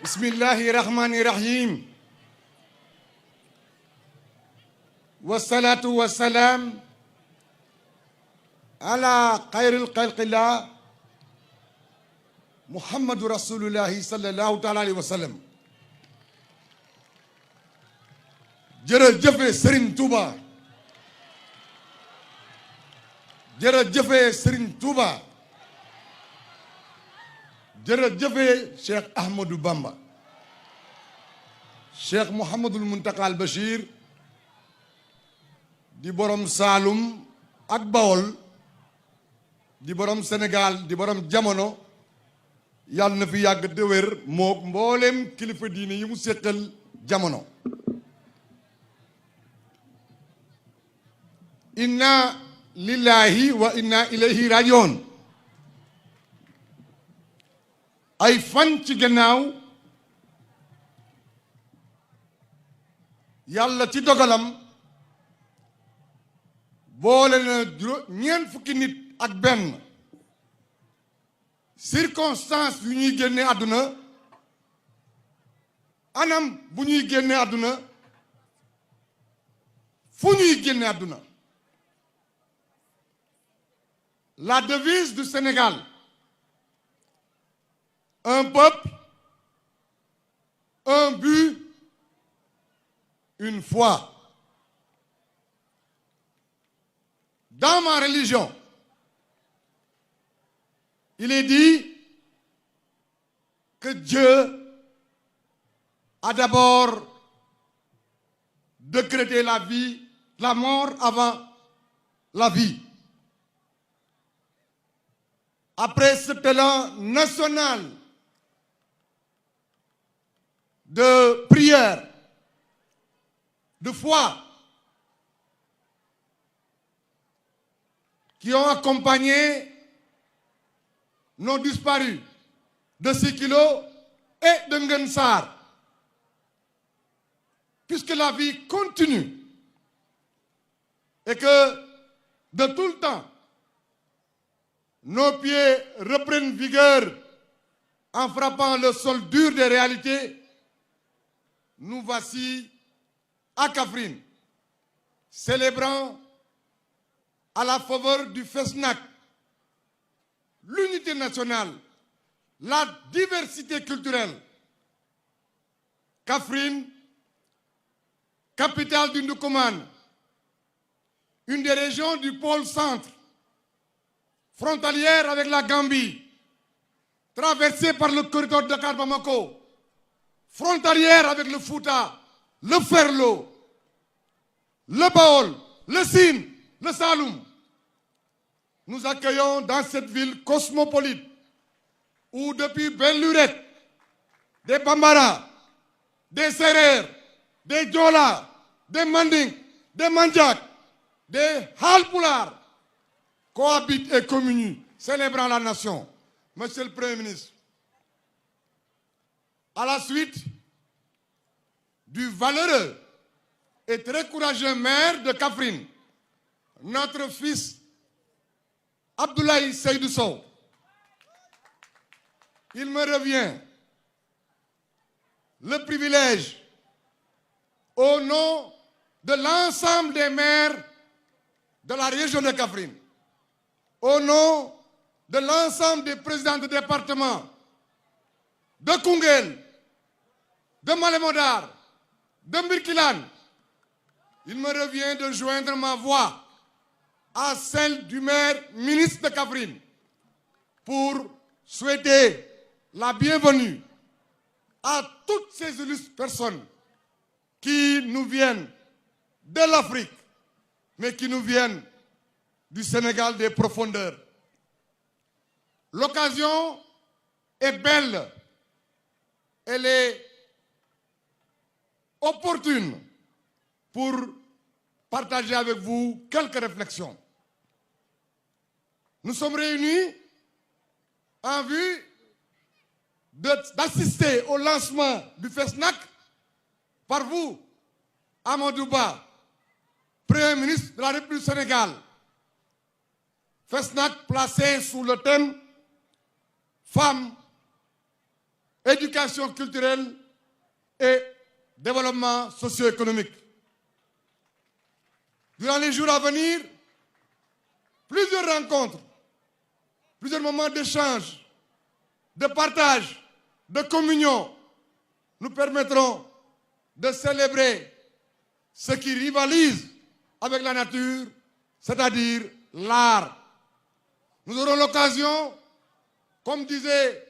bismillahi rahmani rahim wassalatu wassalam ala xayril xalqillah muhammadu rasulullahi sallallahu taala alayhi wa sallam. jërëjëfe Serigne Touba, jërëjëfe Serigne Touba, jërëjëfe Cheikh Ahmadou Bamba. Cheikh Mouhamadul Muntaka al Bachir di borom Saalum ak Bawol, di borom Sénégal, di borom jamono, yàlla na fi yàgg te wér moo mbooleem kilifa diine yi mu séqal jamono. inna lillahi wa inna ilayhi rajiun. ay fan ci gannaaw yàlla ci dogalam boole na ñeent fukki nit ak benn circonstance yu ñuy génne àdduna, anam bu ñuy génne àdduna, fu ñuy génne àdduna. La devise du Sénégal: un peuple, un but, une foi. Dans ma religion, il est dit que Dieu a d'abord décrété la vie, la mort avant la vie. Après cet élan national de prière, de foi, qui ont accompagné nos disparus de Sikilo et de Ngensar, puisque la vie continue et que de tout le temps, nos pieds reprennent vigueur en frappant le sol dur des réalités. Nous voici à Kaffrine, célébrant à la faveur du FESNAC l'unité nationale, la diversité culturelle. Kaffrine, capitale du Ndoukoumane, une des régions du pôle centre, frontalière avec la Gambie, traversée par le corridor Dakar-Bamako, frontalière avec le Fouta, le Ferlo, le Baol, le Sine, le Saloum. Nous accueillons dans cette ville cosmopolite où depuis belle lurette, des Bambara, des Serer, des Diola, des Manding, des Mandjak, des Halpulaar cohabitent et communient, célébrant la nation. Monsieur le Premier ministre, à la suite du valeureux et très courageux maire de Kaffrine, notre fils Abdoulaye Seydou Sow, il me revient le privilège, au nom de l'ensemble des maires de la région de Kaffrine, au nom de l'ensemble des présidents de département, de Koungheul, de Malem Hodar, de Birkelane, il me revient de joindre ma voix à celle du maire ministre de Kaffrine pour souhaiter la bienvenue à toutes ces illustres personnes qui nous viennent de l'Afrique, mais qui nous viennent du Sénégal des profondeurs. L'occasion est belle, elle est opportune pour partager avec vous quelques réflexions. Nous sommes réunis en vue d'assister au lancement du FESNAC par vous, Amadou Ba, Premier ministre de la République du Sénégal. FESNAC placé sous le thème Femmes éducation culturelle et développement socio-économique. Durant les jours à venir, plusieurs rencontres, plusieurs moments d'échange, de partage, de communion nous permettront de célébrer ce qui rivalise avec la nature, c'est-à-dire l'art. Nous aurons l'occasion, comme disait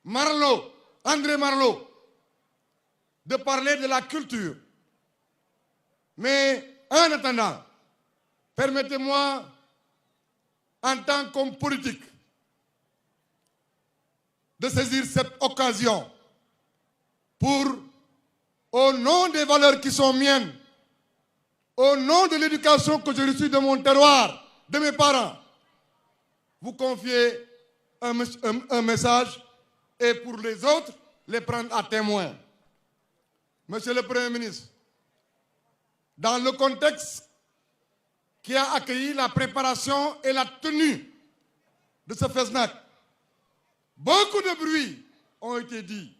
André Marleau, de parler de la culture. Mais en attendant, permettez-moi, en tant qu'homme politique, de saisir cette occasion pour, au nom des valeurs qui sont miennes, au nom de l'éducation que j'ai reçue de mon terroir, de mes parents, vous confier un message et pour les autres, les prendre à témoin. Monsieur le Premier ministre, dans le contexte qui a accueilli la préparation et la tenue de ce FESNAC, beaucoup de bruits ont été dits.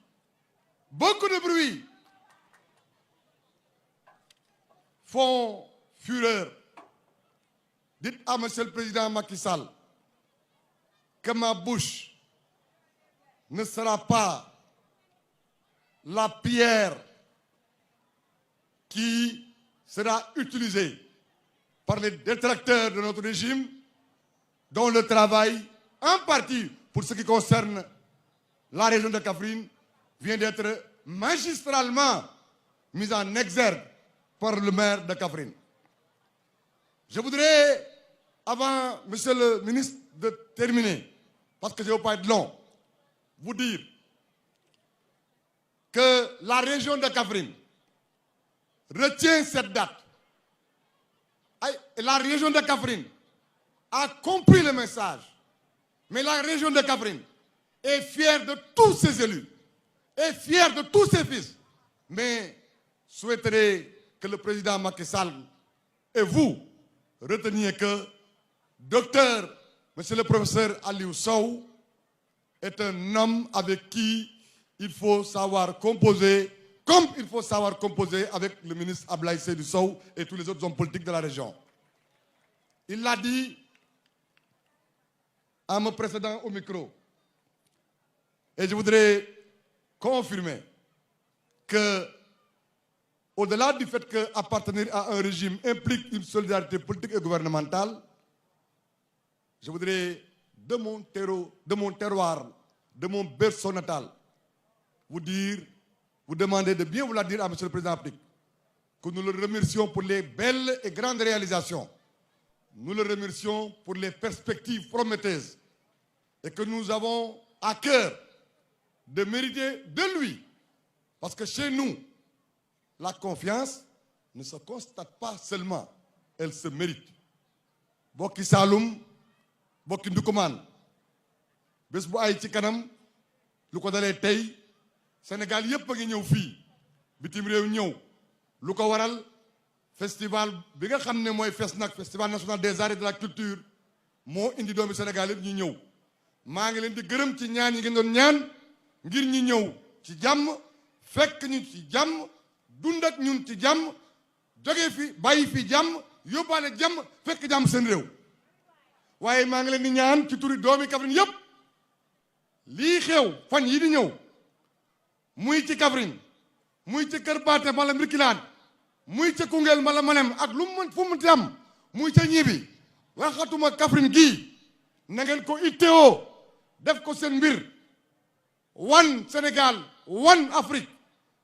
Beaucoup de bruits font fureur. Dites à Monsieur le Président Macky Sall que ma bouche ne sera pas la pierre qui sera utilisée par les détracteurs de notre régime, dont le travail, en partie pour ce qui concerne la région de Kaffrine, vient d'être magistralement mis en exergue par le maire de Kaffrine. Je voudrais, avant, Monsieur le ministre, de terminer, parce que je ne veux pas être long, vous dire que la région de Kaffrine retient cette date. La région de Kaffrine a compris le message, mais la région de Kaffrine est fière de tous ses élus, est fière de tous ses fils, mais souhaiterait que le président Macky Sall et vous reteniez que docteur, monsieur le professeur Aliou Sow, est un homme avec qui il faut savoir composer, comme il faut savoir composer avec le ministre Ablaye Seydou Sow et tous les autres hommes politiques de la région. Il l'a dit en me précédant au micro. Et je voudrais confirmer que, au-delà du fait qu'appartenir à un régime implique une solidarité politique et gouvernementale, je voudrais, de mon terroir, de mon berceau natal, vous demander de bien vouloir dire à M. le Président de la République que nous le remercions pour les belles et grandes réalisations. Nous le remercions pour les perspectives prometteuses et que nous avons à cœur de mériter de lui. Parce que chez nous, la confiance ne se constate pas seulement, elle se mérite. Bokki Saloum, bokki Ndoukoumane, bés bu ay ci kanam lu ko dalee tey Sénégal yëpp a ngi ñëw fii bitim réew ñëw lu ko waral festival bi nga xam ne mooy FESNAC, festival national des arts et de la culture, moo indi doomi Sénégal yëpp ñu ñëw. maa ngi leen di gërëm ci ñaan yi ngeen doon ñaan ngir ñu ñëw ci jàmm, fekk ñu ci jàmm, dund ak ñun ci jàmm, jóge fi bàyyi fi jàmm, yóbbaale jàmm, fekk jàmm seen réew. waaye maa ngi leen di ñaan ci turi doomi Kaffrine yëpp lii xew fan yi di ñëw muy ci Kaffrine, muy ci Kër Baate mala Mbirkilaan, muy ca Koungheul mala Malem ak lu mu fu mu am, muy ca ñibi waxatuma Kaffrine gii, na ngeen ko ittewoo def ko seen mbir, wan Sénégal wan Afrique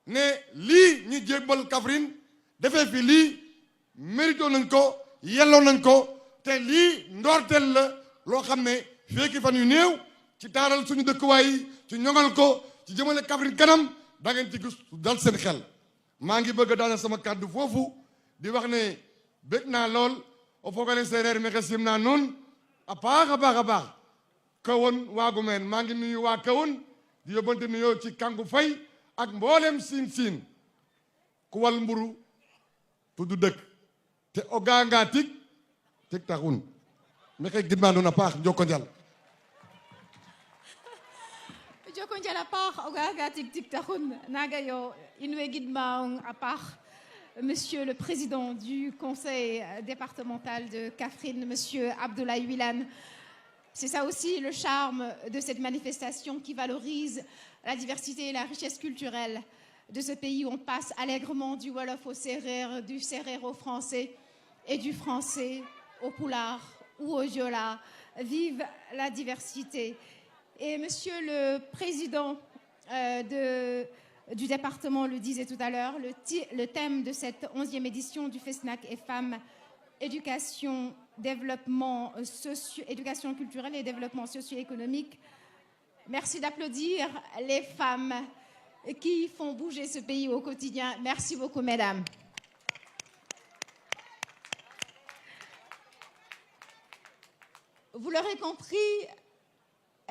ne lii ñu jébbal Kaffrine defee fi lii mérito nañ ko, yelloo nañ ko, te lii ndoorteel la loo xam ne fekki fan yu néew ci taaral suñu dëkkuwaay, ci ñoŋal ko, ci jëmale Kaffrine kanam, da ngeen ci gis dal seen xel. maa ngi bëgg a daaneel sama kàddu foofu di wax ne bég naa lool o fogale séeréer mexe sim naa noonu a baax a baax a baax kawoon waagu meen maa ngi nuyu waa kawoon di yóbbante nuyoo ci Kangu Fay ak mboolem siin ku wal mburu tudd dëkk te o gaanga tig taxun mexe gidmaa noon a paax njoko njal à part, à part, Monsieur le Président du Conseil départemental de Kaffrine, Monsieur Abdoulaye Wilane. C'est ça aussi le charme de cette manifestation qui valorise la diversité et la richesse culturelle de ce pays où on passe allègrement du Wolof au Sérère, du Sérère au français et du français au Pulaar ou au Joola. Vive la diversité. Et Monsieur le Président du département le disait tout à l'heure, le thème de cette 11e édition du FESNAC est Femmes, éducation, éducation culturelle et développement socio-économique. Merci d'applaudir les femmes qui font bouger ce pays au quotidien. Merci beaucoup, mesdames. Vous l'aurez compris,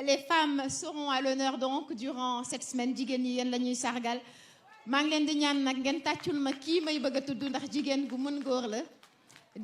les femmes seront à l'honneur donc durant cette semaine jigéen ñi yéen la ñuy sargal maa ngi leen di ñaan nag ngeen tàccul ma kii may bëgg a tudd ndax jigéen gu mën góor la